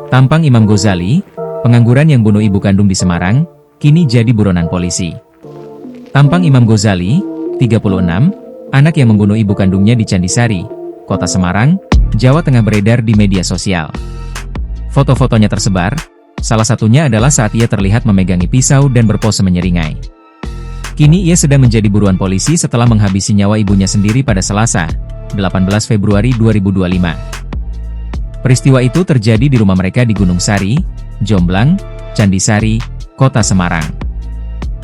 Tampang Imam Ghazali, pengangguran yang bunuh ibu kandung di Semarang, kini jadi buronan polisi. Tampang Imam Ghazali, 36, anak yang membunuh ibu kandungnya di Candisari, Kota Semarang, Jawa Tengah beredar di media sosial. Foto-fotonya tersebar, salah satunya adalah saat ia terlihat memegangi pisau dan berpose menyeringai. Kini ia sedang menjadi buruan polisi setelah menghabisi nyawa ibunya sendiri pada Selasa, 18 Februari 2025. Peristiwa itu terjadi di rumah mereka di Gunung Sari, Jomblang, Candisari, Kota Semarang.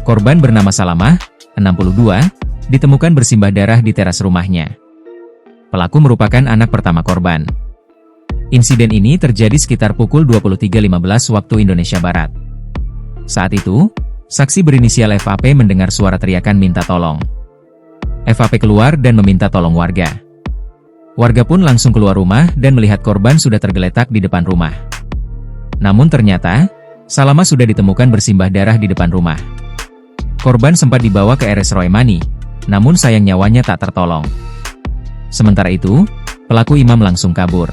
Korban bernama Salamah, 62, ditemukan bersimbah darah di teras rumahnya. Pelaku merupakan anak pertama korban. Insiden ini terjadi sekitar pukul 23.15 waktu Indonesia Barat. Saat itu, saksi berinisial FAP mendengar suara teriakan minta tolong. FAP keluar dan meminta tolong warga. Warga pun langsung keluar rumah dan melihat korban sudah tergeletak di depan rumah. Namun ternyata, Salamah sudah ditemukan bersimbah darah di depan rumah. Korban sempat dibawa ke RS Roymani, namun sayang nyawanya tak tertolong. Sementara itu, pelaku Imam langsung kabur.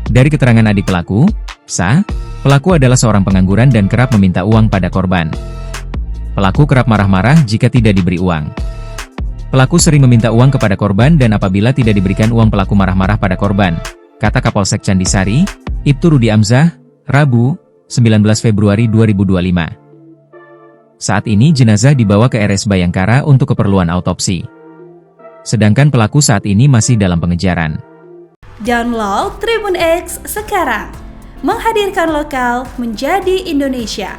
Dari keterangan adik pelaku, Sa, pelaku adalah seorang pengangguran dan kerap meminta uang pada korban. Pelaku kerap marah-marah jika tidak diberi uang. Pelaku sering meminta uang kepada korban dan apabila tidak diberikan uang pelaku marah-marah pada korban, kata Kapolsek Candisari, Ibtu Rudi Amzah, Rabu, 19 Februari 2025. Saat ini jenazah dibawa ke RS Bayangkara untuk keperluan autopsi. Sedangkan pelaku saat ini masih dalam pengejaran. Download Tribun X sekarang, menghadirkan lokal menjadi Indonesia.